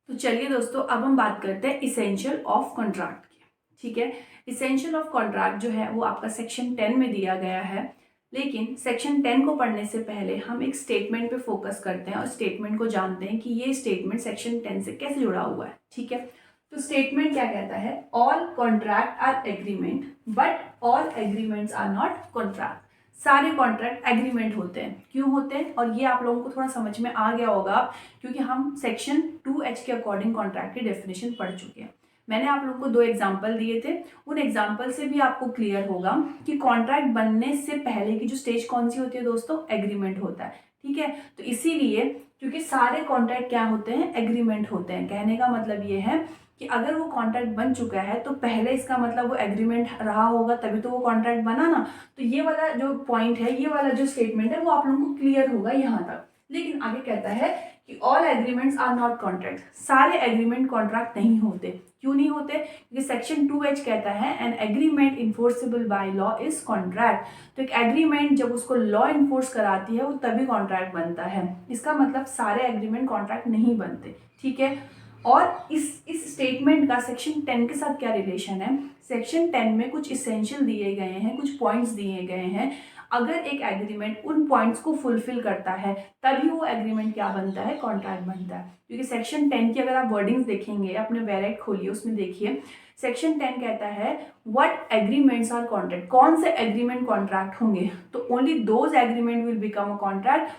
A: तो चलिए दोस्तों, अब हम बात करते हैं इसेंशियल ऑफ कॉन्ट्रैक्ट की, ठीक है। इसेंशियल ऑफ कॉन्ट्रैक्ट जो है वो आपका सेक्शन 10 में दिया गया है, लेकिन सेक्शन 10 को पढ़ने से पहले हम एक स्टेटमेंट पे फोकस करते हैं और स्टेटमेंट को जानते हैं कि ये स्टेटमेंट सेक्शन 10 से कैसे जुड़ा हुआ है, ठीक है। तो स्टेटमेंट क्या कहता है, all contract are agreement but all agreements are not contract. सारे कॉन्ट्रैक्ट एग्रीमेंट होते हैं, क्यों होते हैं, और ये आप लोगों को थोड़ा समझ में आ गया होगा क्योंकि हम सेक्शन 2H के अकॉर्डिंग कॉन्ट्रैक्ट की डेफिनेशन पढ़ चुके हैं। मैंने आप लोगों को 2 एग्जाम्पल दिए थे, उन एग्जाम्पल से भी आपको क्लियर होगा कि कॉन्ट्रैक्ट बनने से पहले की जो स्टेज कौन सी होती है दोस्तों, एग्रीमेंट होता है, ठीक है। तो इसीलिए क्योंकि सारे कॉन्ट्रैक्ट क्या होते हैं, एग्रीमेंट होते हैं, कहने का मतलब ये है कि अगर वो कॉन्ट्रैक्ट बन चुका है तो पहले इसका मतलब वो एग्रीमेंट रहा होगा, तभी तो वो कॉन्ट्रैक्ट बना ना। तो ये वाला जो पॉइंट है, ये वाला जो स्टेटमेंट है, वो आप लोगों को क्लियर होगा यहाँ तक। लेकिन आगे कहता है कि all agreements are not contract, सारे एग्रीमेंट कॉन्ट्रैक्ट नहीं होते। क्यों नहीं होते, क्योंकि सेक्शन 2H कहता है an agreement enforceable by law is contract. तो एक एग्रीमेंट जब उसको लॉ इन्फोर्स कराती है वो तभी कॉन्ट्रैक्ट बनता है। इसका मतलब सारे एग्रीमेंट कॉन्ट्रैक्ट नहीं बनते, ठीक है। और इस स्टेटमेंट का सेक्शन 10 के साथ क्या रिलेशन है, सेक्शन 10 में कुछ इसेंशियल दिए गए हैं, कुछ पॉइंट्स दिए गए हैं। अगर एक एग्रीमेंट उन पॉइंट्स को फुलफिल करता है तभी वो एग्रीमेंट क्या बनता है, कॉन्ट्रैक्ट बनता है। क्योंकि सेक्शन 10 की अगर आप वर्डिंग्स देखेंगे, अपने वेरेक्ट खोलिए, उसमें देखिए सेक्शन 10 कहता है व्हाट एग्रीमेंट्स आर कॉन्ट्रैक्ट, कौन से एग्रीमेंट कॉन्ट्रैक्ट होंगे। तो only those agreement will become a contract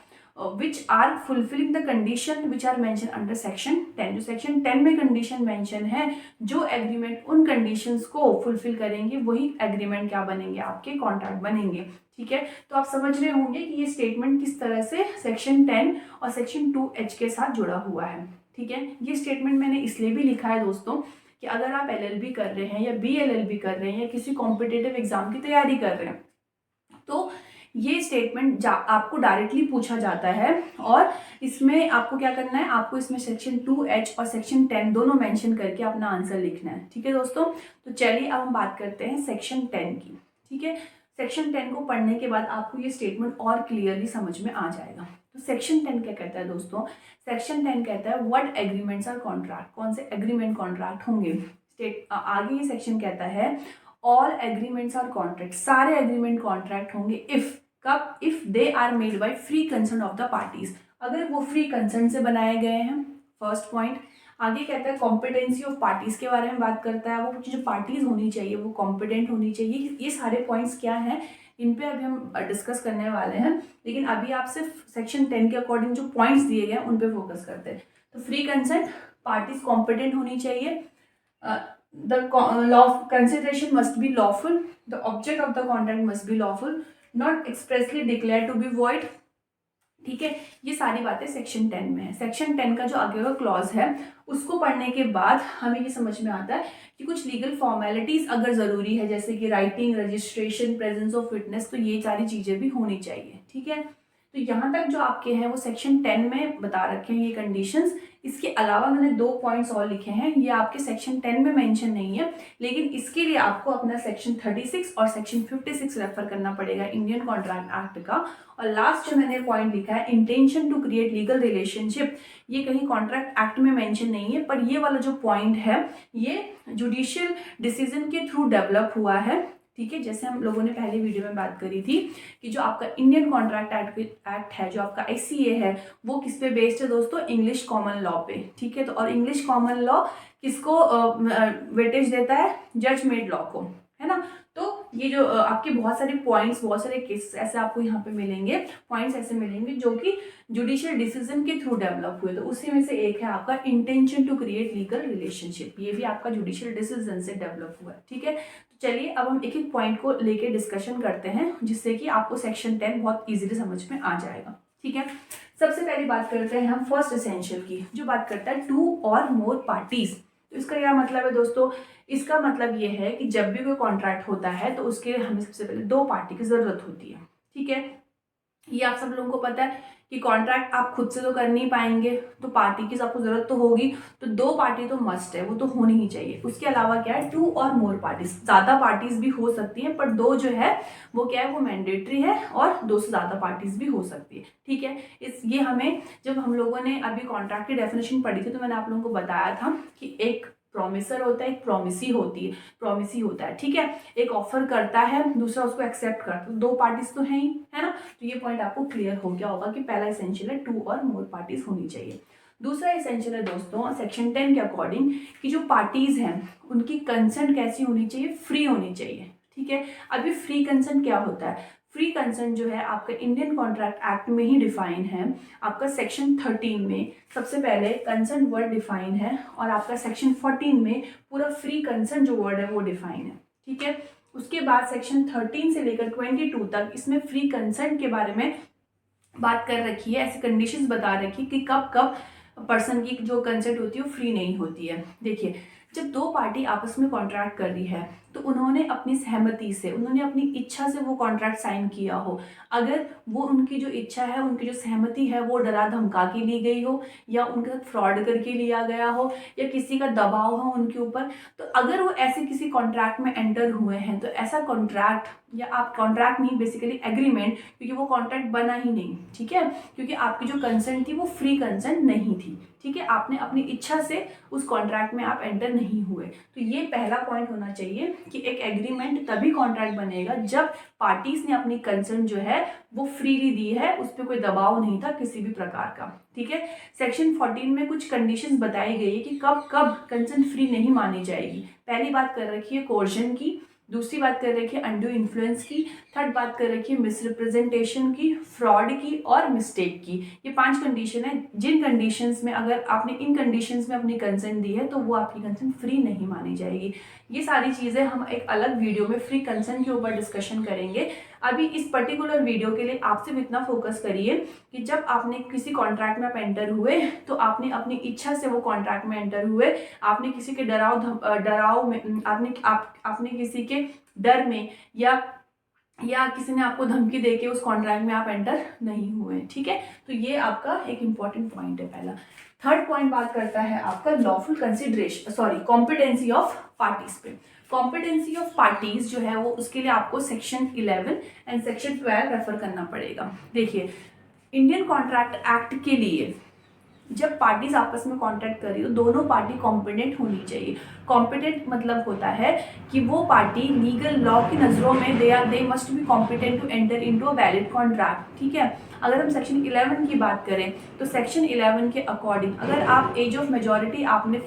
A: which are fulfilling the condition which are mentioned under section 10। जो सेक्शन 10 में कंडीशन मेंशन है, जो एग्रीमेंट उन कंडीशंस को फुलफिल करेंगे वही एग्रीमेंट क्या बनेंगे, आपके कॉन्ट्रैक्ट बनेंगे, ठीक है। तो आप समझ रहे होंगे कि ये स्टेटमेंट किस तरह से सेक्शन 10 और सेक्शन 2H के साथ जुड़ा हुआ है, ठीक है। ये स्टेटमेंट मैंने इसलिए भी लिखा है दोस्तों कि अगर आप LLB कर रहे हैं या BLLB कर रहे हैं या किसी कॉम्पिटिटिव एग्जाम की तैयारी कर रहे हैं तो ये स्टेटमेंट आपको डायरेक्टली पूछा जाता है, और इसमें आपको क्या करना है, आपको इसमें सेक्शन 2H और सेक्शन 10 दोनों मेंशन करके अपना आंसर लिखना है, ठीक है दोस्तों। तो चलिए अब हम बात करते हैं सेक्शन 10 की, ठीक है। सेक्शन 10 को पढ़ने के बाद आपको ये स्टेटमेंट और क्लियरली समझ में आ जाएगा। तो सेक्शन 10 क्या कहता है दोस्तों, सेक्शन 10 कहता है व्हाट एग्रीमेंट्स आर कॉन्ट्रैक्ट, कौन से एग्रीमेंट कॉन्ट्रैक्ट होंगे। आगे ये सेक्शन कहता है ऑल एग्रीमेंट्स आर कॉन्ट्रैक्ट, सारे एग्रीमेंट कॉन्ट्रैक्ट होंगे इफ, कब, if they are made by free consent of the parties, अगर वो फ्री कंसेंट से बनाए गए हैं, फर्स्ट पॉइंट। आगे कहता है कॉम्पिटेंसी ऑफ पार्टीज के बारे में बात करता है, वो जो पार्टीज होनी चाहिए वो कॉम्पिटेंट होनी चाहिए। ये सारे पॉइंट्स क्या हैं, इन पे अभी हम डिस्कस करने वाले हैं, लेकिन अभी आप सिर्फ सेक्शन 10 के अकॉर्डिंग जो पॉइंट्स दिए गए हैं उन पे फोकस करते हैं। तो फ्री कंसेंट, पार्टीज कॉम्पिटेंट होनी चाहिए, the law of consideration must be lawful, the object of the contract must be lawful, not expressly declared to be void, ठीक है। ये सारी बातें सेक्शन 10 में है। सेक्शन 10 का जो आगे का क्लॉज है उसको पढ़ने के बाद हमें ये समझ में आता है कि कुछ लीगल फॉर्मेलिटीज अगर ज़रूरी है, जैसे कि writing, registration, presence of witness, तो ये सारी चीज़ें भी होनी चाहिए, ठीक है। तो यहाँ तक जो आपके हैं वो सेक्शन 10 में बता रखे हैं ये कंडीशंस। इसके अलावा मैंने 2 पॉइंट्स और लिखे हैं, ये आपके सेक्शन 10 में मेंशन नहीं है, लेकिन इसके लिए आपको अपना सेक्शन 36 और सेक्शन 56 रेफर करना पड़ेगा इंडियन कॉन्ट्रैक्ट एक्ट का। और लास्ट जो मैंने पॉइंट लिखा है intention to create legal relationship, ये कहीं कॉन्ट्रैक्ट एक्ट में मेंशन नहीं है, पर ये वाला जो पॉइंट है ये जुडिशियल डिसीजन के थ्रू डेवलप हुआ है, ठीक है। जैसे हम लोगों ने पहले वीडियो में बात करी थी कि जो आपका इंडियन कॉन्ट्रैक्ट एक्ट है, जो आपका ICA है, वो किस पे बेस्ड है दोस्तों? इंग्लिश कॉमन लॉ पे, ठीक है। तो और इंग्लिश कॉमन लॉ किसको वेटेज देता है? जज मेड लॉ को, है ना। तो ये जो आपके बहुत सारे पॉइंट्स, बहुत सारे केसेस ऐसे आपको यहाँ पे मिलेंगे, पॉइंट्स ऐसे मिलेंगे जो कि जुडिशियल डिसीजन के थ्रू डेवलप हुए। तो उसी में से एक है आपका intention to create legal relationship, ये भी आपका जुडिशियल डिसीजन से डेवलप हुआ है, ठीक है। तो चलिए अब हम एक एक पॉइंट को लेके डिस्कशन करते हैं, जिससे कि आपको सेक्शन 10 बहुत ईजिली समझ में आ जाएगा, ठीक है। सबसे पहली बात करते हैं हम फर्स्ट एसेंशियल की, जो बात करता है टू और मोर पार्टीज। तो इसका क्या मतलब है दोस्तों? इसका मतलब ये है कि जब भी कोई कॉन्ट्रैक्ट होता है तो उसके लिए हमें सबसे पहले 2 पार्टी की जरूरत होती है, ठीक है। ये आप सब लोगों को पता है कि कॉन्ट्रैक्ट आप खुद से तो कर नहीं पाएंगे, तो पार्टी की आपको जरूरत तो होगी। तो 2 पार्टी तो मस्ट है, वो तो होनी ही चाहिए। उसके अलावा क्या है? 2 और मोर पार्टीज, ज्यादा पार्टीज भी हो सकती हैं, पर 2 जो है वो क्या है? वो मैंडेटरी है, और 2 से ज्यादा पार्टीज भी हो सकती है, ठीक है। ये हमें, जब हम लोगों ने अभी कॉन्ट्रैक्ट की डेफिनेशन पढ़ी थी, तो मैंने आप लोगों को बताया था कि एक प्रोमिसर होता है, एक प्रोमिसी होती है, प्रोमिसी होता है, ठीक है। एक ऑफर करता है, दूसरा उसको एक्सेप्ट करता है, 2 पार्टीज तो हैं ही, है ना। तो ये पॉइंट आपको क्लियर हो गया होगा कि पहला एसेंशियल है 2 और मोर पार्टीज होनी चाहिए। दूसरा एसेंशियल है दोस्तों सेक्शन 10 के अकॉर्डिंग कि जो पार्टीज हैं उनकी कंसेंट कैसी होनी चाहिए? फ्री होनी चाहिए, ठीक है। अभी फ्री कंसेंट क्या होता है? फ्री कंसेंट जो है आपका इंडियन कॉन्ट्रैक्ट एक्ट में ही डिफाइन है। आपका सेक्शन 13 में सबसे पहले कंसेंट वर्ड डिफाइन है, और आपका सेक्शन 14 में पूरा फ्री कंसेंट जो वर्ड है वो डिफाइन है, ठीक है। उसके बाद सेक्शन 13 से लेकर 22 तक इसमें फ्री कंसेंट के बारे में बात कर रखी है, ऐसी कंडीशंस बता रखी कि कब कब पर्सन की जो कंसेंट होती है वो फ्री नहीं होती है। देखिए, जब 2 पार्टी आपस में कॉन्ट्रैक्ट कर रही है तो उन्होंने अपनी सहमति से, उन्होंने अपनी इच्छा से वो कॉन्ट्रैक्ट साइन किया हो, अगर वो उनकी जो इच्छा है, उनकी जो सहमति है वो डरा धमका के ली गई हो, या उनका फ्रॉड करके लिया गया हो, या किसी का दबाव हो उनके ऊपर, तो अगर वो ऐसे किसी कॉन्ट्रैक्ट में एंटर हुए हैं तो ऐसा कॉन्ट्रैक्ट, या आप कॉन्ट्रैक्ट नहीं बेसिकली एग्रीमेंट, क्योंकि वो कॉन्ट्रैक्ट बना ही नहीं, ठीक है, क्योंकि आपकी जो कंसेंट थी वो फ्री कंसेंट नहीं थी, ठीक है। आपने अपनी इच्छा से उस कॉन्ट्रैक्ट में आप एंटर नहीं हुए। तो ये पहला पॉइंट होना चाहिए कि एक एग्रीमेंट तभी कॉन्ट्रैक्ट बनेगा जब पार्टीज ने अपनी कंसेंट जो है वो फ्रीली दी है, उस पर कोई दबाव नहीं था किसी भी प्रकार का, ठीक है। सेक्शन 14 में कुछ कंडीशंस बताई गई है कि कब कब कंसेंट फ्री नहीं मानी जाएगी। पहली बात कर रखी है कोर्जन की, दूसरी बात कर रखी है अनड्यू इन्फ्लुएंस की, थर्ड बात कर रखी है मिसरिप्रेजेंटेशन की, फ्रॉड की और मिस्टेक की। ये 5 कंडीशन है, जिन कंडीशंस में अगर आपने इन कंडीशंस में अपनी कंसेंट दी है तो वो आपकी कंसेंट फ्री नहीं मानी जाएगी। ये सारी चीज़ें हम एक अलग वीडियो में फ्री कंसेंट के ऊपर डिस्कशन करेंगे। अभी इस पर्टिकुलर वीडियो के लिए आप सिर्फ इतना फोकस करिए कि जब आपने किसी कॉन्ट्रैक्ट में आप एंटर हुए तो आपने अपनी इच्छा से वो कॉन्ट्रैक्ट में एंटर हुए, आपने किसी के डराव में, आपने किसी के डर में, या किसी ने आपको धमकी देके उस कॉन्ट्रैक्ट में आप एंटर नहीं हुए, ठीक है। तो ये आपका एक इंपॉर्टेंट पॉइंट है पहला। थर्ड पॉइंट बात करता है आपका lawful consideration, sorry, competency of parties पे। कॉम्पिटेंसी ऑफ पार्टीज जो है वो, उसके लिए आपको सेक्शन 11 एंड सेक्शन 12 रेफर करना पड़ेगा। देखिए, इंडियन कॉन्ट्रैक्ट एक्ट के लिए जब पार्टीज आपस में कॉन्ट्रैक्ट कर रही हो, दोनों पार्टी कॉम्पिटेंट होनी चाहिए। कॉम्पिटेंट मतलब होता है कि वो पार्टी लीगल लॉ की नज़रों में they must be competent to enter into a valid contract, ठीक है। अगर हम सेक्शन 11 की बात करें तो सेक्शन 11 के अकॉर्डिंग अगर आप एज ऑफ मेजॉरिटी आपने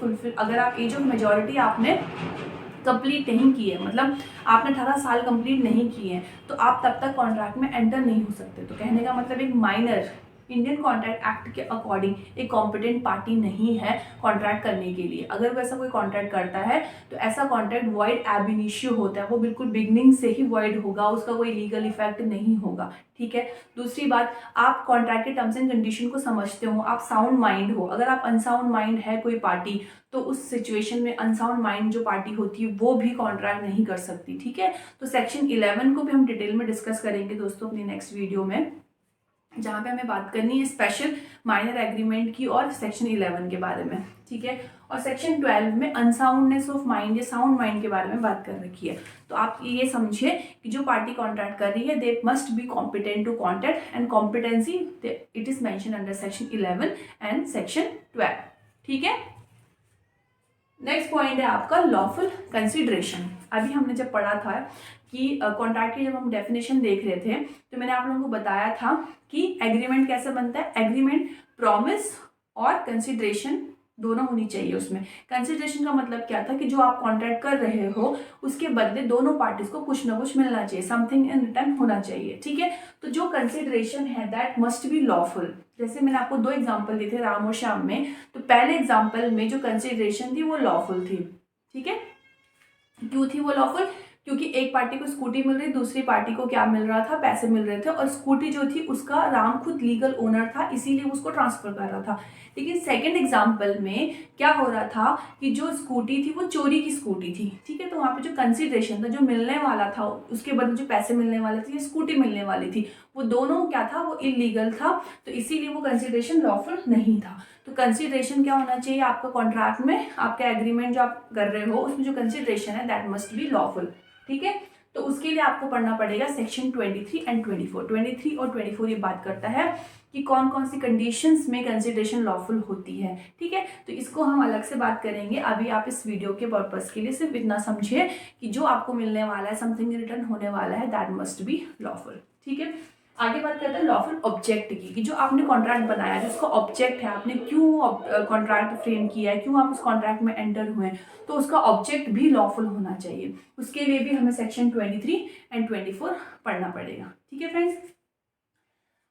A: कंप्लीट नहीं की है, मतलब आपने 18 साल कंप्लीट नहीं किए हैं, तो आप तब तक कॉन्ट्रैक्ट में एंटर नहीं हो सकते। तो कहने का मतलब एक माइनर इंडियन कॉन्ट्रैक्ट एक्ट के अकॉर्डिंग एक कॉम्पिटेंट पार्टी नहीं है कॉन्ट्रैक्ट करने के लिए। अगर वैसा कोई कॉन्ट्रैक्ट करता है तो ऐसा कॉन्ट्रैक्ट वॉइड एब इनिशियो होता है, वो बिल्कुल बिगनिंग से ही वॉइड होगा, उसका कोई लीगल इफेक्ट नहीं होगा, ठीक है। दूसरी बात, आप कॉन्ट्रैक्ट के टर्म्स एंड कंडीशन को समझते हो, आप साउंड माइंड हो। अगर आप अनसाउंड माइंड है कोई पार्टी, तो उस सिचुएशन में अनसाउंड माइंड जो पार्टी होती है वो भी कॉन्ट्रैक्ट नहीं कर सकती, ठीक है। तो सेक्शन 11 को भी हम डिटेल में डिस्कस करेंगे दोस्तों अपनी नेक्स्ट वीडियो में, जहाँ पे हमें बात करनी है स्पेशल माइनर एग्रीमेंट की और सेक्शन 11 के बारे में, ठीक है। और सेक्शन 12 में अनसाउंडनेस ऑफ माइंड या साउंड माइंड के बारे में बात कर रखी है। तो आप ये समझिए कि जो पार्टी कॉन्ट्रैक्ट कर रही है they must be competent to contract, and competency it is mention under section 11 and section 12, ठीक है। नेक्स्ट पॉइंट है आपका लॉफुल कंसिडरेशन। अभी हमने जब पढ़ा था कि कॉन्ट्रैक्ट की जब हम डेफिनेशन देख रहे थे तो मैंने आप लोगों को बताया था कि एग्रीमेंट कैसे बनता है। एग्रीमेंट प्रॉमिस और कंसिडरेशन दोनों होनी चाहिए उसमें। कंसिडरेशन का मतलब क्या था कि जो आप कॉन्ट्रैक्ट कर रहे हो उसके बदले दोनों पार्टीज को कुछ ना कुछ मिलना चाहिए, समथिंग इन रिटर्न होना चाहिए, ठीक है। तो जो कंसिडरेशन है दैट मस्ट बी लॉफुल। जैसे मैंने आपको 2 एग्जाम्पल दिए थे राम और श्याम में, तो पहले एग्जाम्पल में जो कंसिडरेशन थी वो लॉफुल थी, ठीक है। क्यों थी वो लॉफुल? क्योंकि एक पार्टी को स्कूटी मिल रही, दूसरी पार्टी को क्या मिल रहा था, पैसे मिल रहे थे, और स्कूटी जो थी उसका राम खुद लीगल ओनर था, इसीलिए उसको ट्रांसफर कर रहा था। लेकिन सेकंड एग्जाम्पल में क्या हो रहा था कि जो स्कूटी थी वो चोरी की स्कूटी थी, ठीक है। तो वहाँ पे जो कंसिडरेशन था, जो मिलने वाला था, उसके बदले जो पैसे मिलने वाले थे, स्कूटी मिलने वाली थी, वो दोनों क्या था, वो इलीगल था, तो इसीलिए वो कंसिडरेशन लॉफुल नहीं था। तो कंसिडरेशन क्या होना चाहिए आपका कॉन्ट्रैक्ट में, आपका एग्रीमेंट जो आप कर रहे हो उसमें जो कंसिडरेशन है दैट मस्ट बी लॉफुल, ठीक है। तो उसके लिए आपको पढ़ना पड़ेगा सेक्शन 23 एंड 24। 23 और 24 ये बात करता है कि कौन कौन सी कंडीशंस में कंसिडरेशन लॉफुल होती है, ठीक है। तो इसको हम अलग से बात करेंगे। अभी आप इस वीडियो के पर्पस के लिए सिर्फ इतना समझिए कि जो आपको मिलने वाला है, समथिंग रिटर्न होने वाला है, दैट मस्ट बी लॉफुल, ठीक है। आगे बात करते हैं लॉफुल ऑब्जेक्ट की, कि जो आपने कॉन्ट्रैक्ट बनाया, जिसका ऑब्जेक्ट है, आपने क्यों कॉन्ट्रैक्ट फ्रेम किया है, क्यों आप उस कॉन्ट्रैक्ट में एंटर हुए हैं, तो उसका ऑब्जेक्ट भी लॉफुल होना चाहिए। उसके लिए भी हमें सेक्शन 23 एंड 24 पढ़ना पड़ेगा, ठीक है फ्रेंड्स।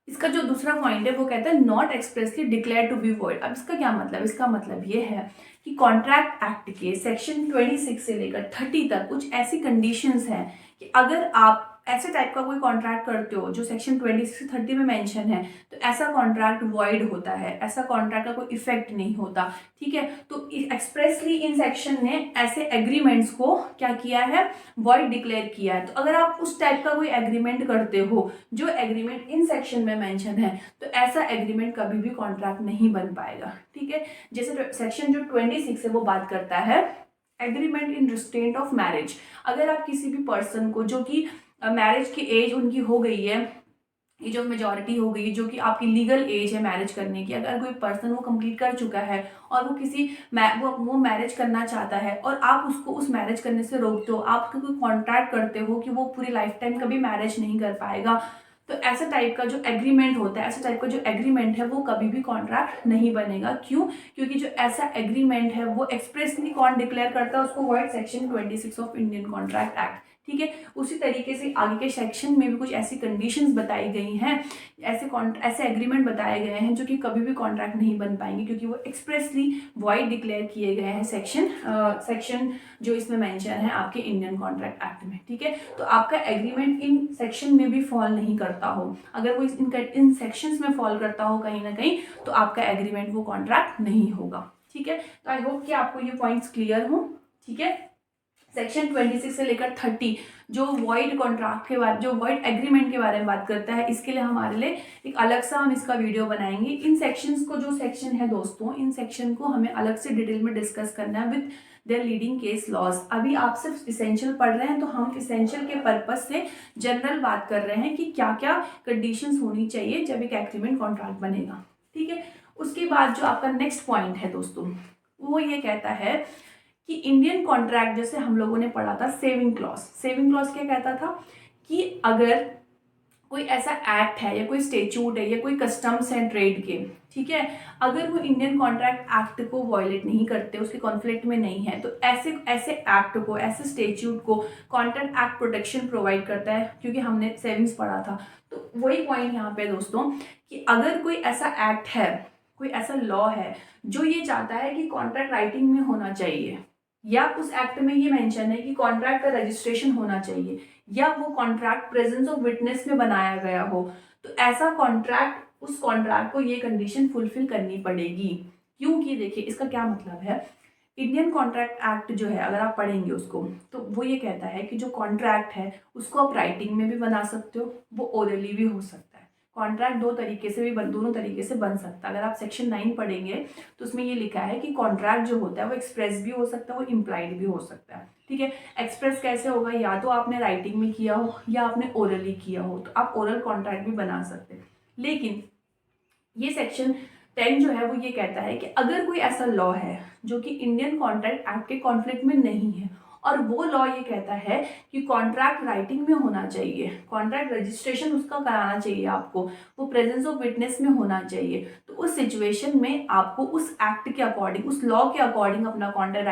A: इसका जो दूसरा पॉइंट है वो कहता है not expressly declare to be void. अब इसका क्या मतलब? इसका मतलब ये है कि कॉन्ट्रैक्ट एक्ट के सेक्शन 26 से लेकर 30 तक कुछ ऐसी कंडीशंस हैं कि अगर आप ऐसे टाइप का कोई कॉन्ट्रैक्ट करते हो जो सेक्शन 26 से 30 में मेंशन है, तो ऐसा कॉन्ट्रैक्ट वॉइड होता है, ऐसा कॉन्ट्रैक्ट का कोई इफेक्ट नहीं होता, ठीक है। तो एक्सप्रेसली इन सेक्शन ने ऐसे एग्रीमेंट्स को क्या किया है, वॉइड डिक्लेयर किया है। तो अगर आप उस टाइप का कोई एग्रीमेंट करते हो जो एग्रीमेंट इन सेक्शन में मेंशन है, तो ऐसा एग्रीमेंट कभी भी कॉन्ट्रैक्ट नहीं बन पाएगा, ठीक है। जैसे सेक्शन जो 26 है वो बात करता है agreement in restraint of marriage. अगर आप किसी भी पर्सन को जो कि मैरिज की एज उनकी हो गई है, ये जो मेजॉरिटी हो गई, जो कि आपकी लीगल एज है मैरिज करने की, अगर कोई पर्सन वो कंप्लीट कर चुका है और वो किसी वो मैरिज करना चाहता है और आप उसको उस मैरिज करने से रोकते हो, आप कोई कॉन्ट्रैक्ट करते हो कि वो पूरी लाइफ टाइम कभी मैरिज नहीं कर पाएगा, तो ऐसा टाइप का जो एग्रीमेंट होता है, ऐसा टाइप का जो एग्रीमेंट है वो कभी भी कॉन्ट्रैक्ट नहीं बनेगा। क्यों? क्योंकि जो ऐसा एग्रीमेंट है वो एक्सप्रेसली कौन डिक्लेयर करता है उसको, word section 26 of Indian contract act, ठीक है। उसी तरीके से आगे के सेक्शन में भी कुछ ऐसी कंडीशंस बताई गई हैं, ऐसे एग्रीमेंट बताए गए हैं जो कि कभी भी कॉन्ट्रैक्ट नहीं बन पाएंगे, क्योंकि वो एक्सप्रेसली वॉइड डिक्लेयर किए गए हैं सेक्शन जो इसमें मेंशन है आपके इंडियन कॉन्ट्रैक्ट एक्ट में, ठीक है। तो आपका एग्रीमेंट इन सेक्शन में भी फॉल नहीं करता हो, अगर वो इन सेक्शंस में फॉल करता हो कहीं ना कहीं, तो आपका एग्रीमेंट वो कॉन्ट्रैक्ट नहीं होगा, ठीक है। तो आई होप कि आपको ये पॉइंट्स क्लियर हो, ठीक है। सेक्शन 26 से लेकर 30 जो वॉइड कॉन्ट्रैक्ट के बारे, जो वॉइड एग्रीमेंट के बारे में बात करता है, इसके लिए हमारे लिए एक अलग सा हम इसका वीडियो बनाएंगे। इन सेक्शंस को, जो सेक्शन है दोस्तों, इन सेक्शन को हमें अलग से डिटेल में डिस्कस करना है with their leading case laws. अभी आप सिर्फ इसेंशियल पढ़ रहे हैं, तो हम इसेंशियल के पर्पज से जनरल बात कर रहे हैं कि क्या क्या कंडीशंस होनी चाहिए जब एक एग्रीमेंट कॉन्ट्रैक्ट बनेगा, ठीक है। उसके बाद जो आपका नेक्स्ट पॉइंट है दोस्तों, वो ये कहता है कि इंडियन कॉन्ट्रैक्ट, जैसे हम लोगों ने पढ़ा था सेविंग क्लॉज। सेविंग क्लॉज क्या कहता था कि अगर कोई ऐसा एक्ट है या कोई स्टेच्यूट है या कोई कस्टम्स है ट्रेड के, ठीक है, अगर वो इंडियन कॉन्ट्रैक्ट एक्ट को वायलेट नहीं करते, उसके कॉन्फ्लिक्ट में नहीं है, तो ऐसे ऐसे एक्ट को, ऐसे स्टेच्यूट को कॉन्ट्रैक्ट एक्ट प्रोटेक्शन प्रोवाइड करता है, क्योंकि हमने सेविंग्स पढ़ा था। तो वही पॉइंट यहाँ पे दोस्तों कि अगर कोई ऐसा एक्ट है, कोई ऐसा लॉ है जो ये चाहता है कि कॉन्ट्रैक्ट राइटिंग में होना चाहिए, या उस एक्ट में ये मेंशन है कि कॉन्ट्रैक्ट का रजिस्ट्रेशन होना चाहिए, या वो कॉन्ट्रैक्ट प्रेजेंस ऑफ विटनेस में बनाया गया हो, तो ऐसा कॉन्ट्रैक्ट, उस कॉन्ट्रैक्ट को ये कंडीशन फुलफिल करनी पड़ेगी। क्योंकि देखिए इसका क्या मतलब है, इंडियन कॉन्ट्रैक्ट एक्ट जो है अगर आप पढ़ेंगे उसको, तो वो ये कहता है कि जो कॉन्ट्रैक्ट है उसको आप राइटिंग में भी बना सकते हो, वो ओरली भी हो सकता है। कॉन्ट्रैक्ट दो तरीके से भी दोनों तरीके से बन सकता है। अगर आप सेक्शन 9 पढ़ेंगे तो उसमें ये लिखा है कि कॉन्ट्रैक्ट जो होता है वो एक्सप्रेस भी हो सकता है, वो इम्प्लाइड भी हो सकता है, ठीक है। एक्सप्रेस कैसे होगा, या तो आपने राइटिंग में किया हो या आपने ओरली किया हो, तो आप ओरल कॉन्ट्रैक्ट भी बना सकते हैं। लेकिन ये सेक्शन 10 जो है वो ये कहता है कि अगर कोई ऐसा लॉ है जो कि इंडियन कॉन्ट्रैक्ट एक्ट के कॉन्फ्लिक्ट में नहीं है, और वो लॉ ये कहता है कि कॉन्ट्रैक्ट राइटिंग में होना चाहिए, कॉन्ट्रैक्ट रजिस्ट्रेशन उसका कराना चाहिए आपको, वो प्रेजेंस ऑफ विटनेस में होना चाहिए, तो उस सिचुएशन में आपको उस एक्ट के अकॉर्डिंग, उस लॉ के अकॉर्डिंग अपना कॉन्ट्रैक्ट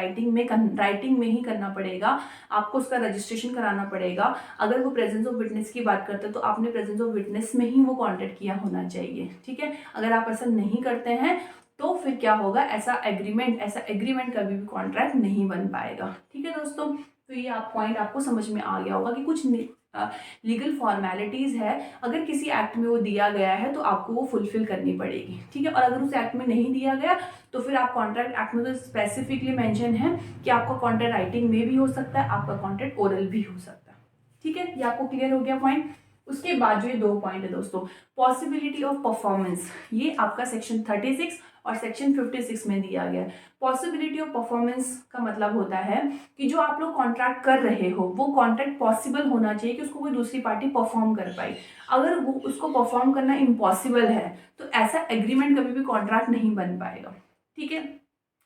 A: राइटिंग में ही करना पड़ेगा, आपको उसका रजिस्ट्रेशन कराना पड़ेगा। अगर वो प्रेजेंस ऑफ विटनेस की बात करते हैं तो आपने प्रेजेंस ऑफ विटनेस में ही वो कॉन्ट्रैक्ट किया होना चाहिए, ठीक है। अगर आप ऐसा नहीं करते हैं तो फिर क्या होगा, ऐसा एग्रीमेंट कभी भी कॉन्ट्रैक्ट नहीं बन पाएगा, ठीक है दोस्तों। तो ये पॉइंट आपको समझ में आ गया होगा कि कुछ लीगल फॉर्मेलिटीज़ है, अगर किसी एक्ट में वो दिया गया है तो आपको वो फुलफिल करनी पड़ेगी, ठीक है। और अगर उस एक्ट में नहीं दिया गया तो फिर आप कॉन्ट्रैक्ट एक्ट में तो स्पेसिफिकली मेंशन है कि आपका कॉन्ट्रैक्ट राइटिंग में भी हो सकता है, आपका कॉन्ट्रैक्ट ओरल भी हो सकता है, ठीक है। ये आपको क्लियर हो गया पॉइंट। उसके बाद जो ये 2 पॉइंट है दोस्तों, पॉसिबिलिटी ऑफ परफॉर्मेंस, ये आपका सेक्शन 36 और सेक्शन 56 में दिया गया है। पॉसिबिलिटी ऑफ परफॉर्मेंस का मतलब होता है कि जो आप लोग कॉन्ट्रैक्ट कर रहे हो वो कॉन्ट्रैक्ट पॉसिबल होना चाहिए कि उसको कोई दूसरी पार्टी परफॉर्म कर पाए। अगर वो उसको परफॉर्म करना इम्पॉसिबल है तो ऐसा एग्रीमेंट कभी भी कॉन्ट्रैक्ट नहीं बन पाएगा, ठीक है।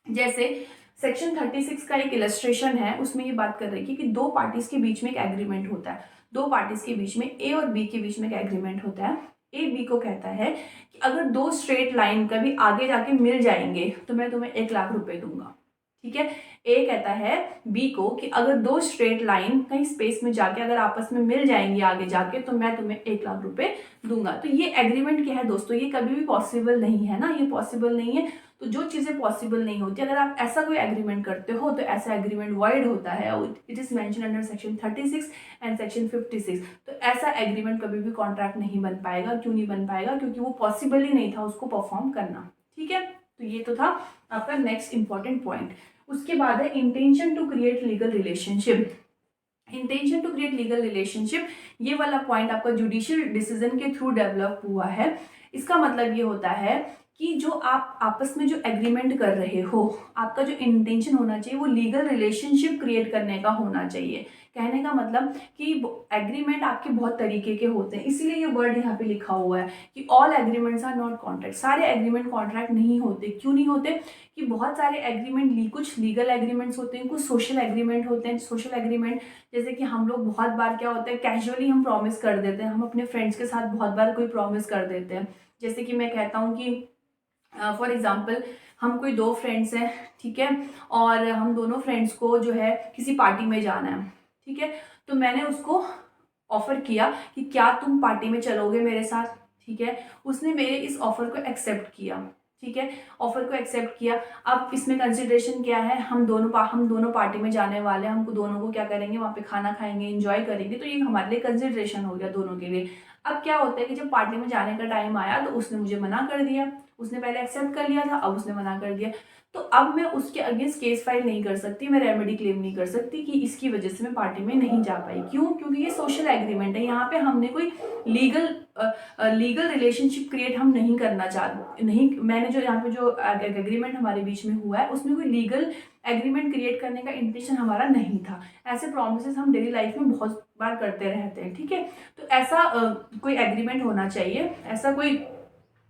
A: जैसे सेक्शन 36 का एक इलस्ट्रेशन है, उसमें ये बात कर रही है कि 2 पार्टीज के बीच में एक एग्रीमेंट होता है, 2 पार्टीज के बीच में, ए और बी के बीच में एक एग्रीमेंट होता है। ए बी को कहता है कि अगर 2 स्ट्रेट लाइन कभी आगे जाके मिल जाएंगे तो मैं तुम्हें 1 लाख रुपए दूंगा, ठीक है। ए कहता है बी को कि अगर 2 स्ट्रेट लाइन कहीं स्पेस में जाके अगर आपस में मिल जाएंगी आगे जाके तो मैं तुम्हें 1 लाख रुपए दूंगा। तो ये एग्रीमेंट क्या है दोस्तों, ये कभी भी पॉसिबल नहीं है ना, ये पॉसिबल नहीं है। तो जो चीज़ें पॉसिबल नहीं होती, अगर आप ऐसा कोई एग्रीमेंट करते हो तो ऐसा एग्रीमेंट वॉइड होता है। It is mention under section 36 and section 56। तो ऐसा एग्रीमेंट कभी भी कॉन्ट्रैक्ट नहीं बन पाएगा। क्यों नहीं बन पाएगा? क्योंकि वो पॉसिबल ही नहीं था उसको परफॉर्म करना, ठीक है। तो ये तो था आपका नेक्स्ट इंपॉर्टेंट पॉइंट। उसके बाद है intention to create legal relationship. Intention to create legal relationship, ये वाला पॉइंट आपका जुडिशियल डिसीजन के थ्रू डेवलप हुआ है। इसका मतलब ये होता है कि जो आप आपस में जो एग्रीमेंट कर रहे हो, आपका जो इंटेंशन होना चाहिए वो लीगल रिलेशनशिप क्रिएट करने का होना चाहिए। कहने का मतलब कि एग्रीमेंट आपके बहुत तरीके के होते हैं, इसीलिए ये वर्ड यहाँ पे लिखा हुआ है कि all agreements are not contract. सारे एग्रीमेंट कॉन्ट्रैक्ट नहीं होते। क्यों नहीं होते? कि बहुत सारे एग्रीमेंट, कुछ लीगल एग्रीमेंट्स होते हैं, कुछ सोशल एग्रीमेंट होते हैं। सोशल एग्रीमेंट जैसे कि हम लोग बहुत बार क्या होता है, कैजुअली हम प्रॉमिस कर देते हैं, हम अपने फ्रेंड्स के साथ बहुत बार कोई प्रॉमिस कर देते हैं। जैसे कि मैं कहता हूँ कि फॉर एग्जाम्पल हम कोई 2 फ्रेंड्स हैं, ठीक है, और हम दोनों फ्रेंड्स को जो है किसी पार्टी में जाना है, ठीक है। तो मैंने उसको ऑफर किया कि क्या तुम पार्टी में चलोगे मेरे साथ, ठीक है। उसने मेरे इस ऑफर को एक्सेप्ट किया, ठीक है, ऑफर को एक्सेप्ट किया। अब इसमें कंसिडरेशन क्या है, हम दोनों पार्टी में जाने वाले हैं, हमको दोनों को क्या करेंगे, वहाँ पे खाना खाएंगे, एंजॉय करेंगे, तो ये हमारे लिए कंसिडरेशन हो गया दोनों के लिए। अब क्या होता है कि जब पार्टी में जाने का टाइम आया तो उसने मुझे मना कर दिया। उसने पहले एक्सेप्ट कर लिया था, अब उसने मना कर दिया। तो अब मैं उसके अगेंस्ट केस फाइल नहीं कर सकती, मैं रेमेडी क्लेम नहीं कर सकती कि इसकी वजह से मैं पार्टी में नहीं जा पाई। क्यों? क्योंकि ये सोशल एग्रीमेंट है, यहाँ पे हमने कोई लीगल रिलेशनशिप क्रिएट हम नहीं करना चाहते। नहीं, मैंने जो यहाँ पे जो एग्रीमेंट हमारे बीच में हुआ है उसमें कोई लीगल एग्रीमेंट क्रिएट करने का इंटेंशन हमारा नहीं था। ऐसे प्रॉमिसेस हम डेली लाइफ में बहुत बार करते रहते हैं, ठीक है। तो ऐसा कोई एग्रीमेंट होना चाहिए, ऐसा कोई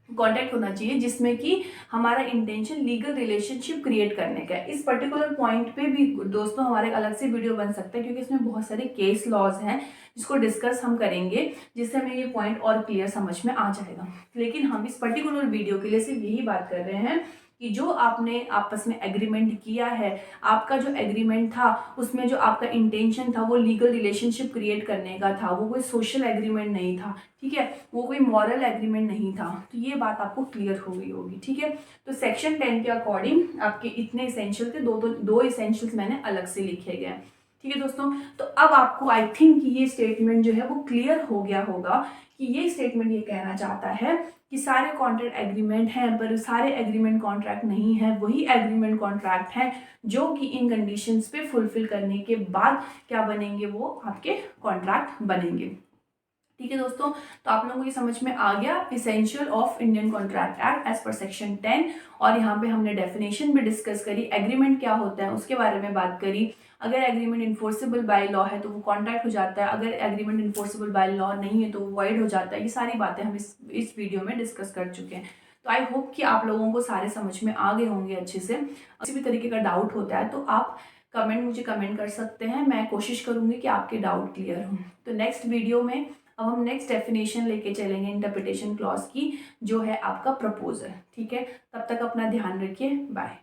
A: कॉन्टैक्ट होना चाहिए जिसमें कि हमारा इंटेंशन लीगल रिलेशनशिप क्रिएट करने का है। इस पर्टिकुलर पॉइंट पे भी दोस्तों हमारे अलग से वीडियो बन सकता है, क्योंकि इसमें बहुत सारे केस लॉज हैं जिसको डिस्कस हम करेंगे, जिससे हमें ये पॉइंट और क्लियर समझ में आ जाएगा। लेकिन हम इस पर्टिकुलर वीडियो के लिए सिर्फ यही बात कर रहे हैं कि जो आपने आपस में एग्रीमेंट किया है, आपका जो एग्रीमेंट था उसमें जो आपका इंटेंशन था वो लीगल रिलेशनशिप क्रिएट करने का था, वो कोई सोशल एग्रीमेंट नहीं था, ठीक है, वो कोई मॉरल एग्रीमेंट नहीं था। तो ये बात आपको क्लियर हो गई होगी, ठीक है। तो सेक्शन 10 के अकॉर्डिंग आपके इतने इसेंशियल थे, दो इसेंशियल्स मैंने अलग से लिखे गए, ठीक है दोस्तों। तो अब आपको आई थिंक ये स्टेटमेंट जो है वो क्लियर हो गया होगा कि ये स्टेटमेंट ये कहना चाहता है कि सारे कॉन्ट्रैक्ट एग्रीमेंट हैं, पर सारे एग्रीमेंट कॉन्ट्रैक्ट नहीं है। वही एग्रीमेंट कॉन्ट्रैक्ट हैं जो कि इन कंडीशंस पे फुलफिल करने के बाद क्या बनेंगे, वो आपके कॉन्ट्रैक्ट बनेंगे, ठीक है दोस्तों। तो आप लोगों को ये समझ में आ गया essential of Indian contract act as per section 10। और यहाँ पे हमने डेफिनेशन भी डिस्कस करी, एग्रीमेंट क्या होता है उसके बारे में बात करी। अगर एग्रीमेंट इन्फोर्सेबल बाय लॉ है तो वो कॉन्ट्रैक्ट हो जाता है, अगर एग्रीमेंट इन्फोर्सेबल बाय लॉ नहीं है तो वो वॉइड हो जाता है। ये सारी बातें हम इस वीडियो में डिस्कस कर चुके हैं। तो आई होप कि आप लोगों को सारे समझ में आ गए होंगे अच्छे से। किसी भी तरीके का डाउट होता है तो आप मुझे कमेंट कर सकते हैं, मैं कोशिश करूँगी कि आपके डाउट क्लियर हों। तो नेक्स्ट वीडियो में अब हम नेक्स्ट डेफिनेशन लेके चलेंगे इंटरप्रिटेशन क्लॉज की, जो है आपका प्रपोजल। ठीक है, तब तक अपना ध्यान रखिए, बाय।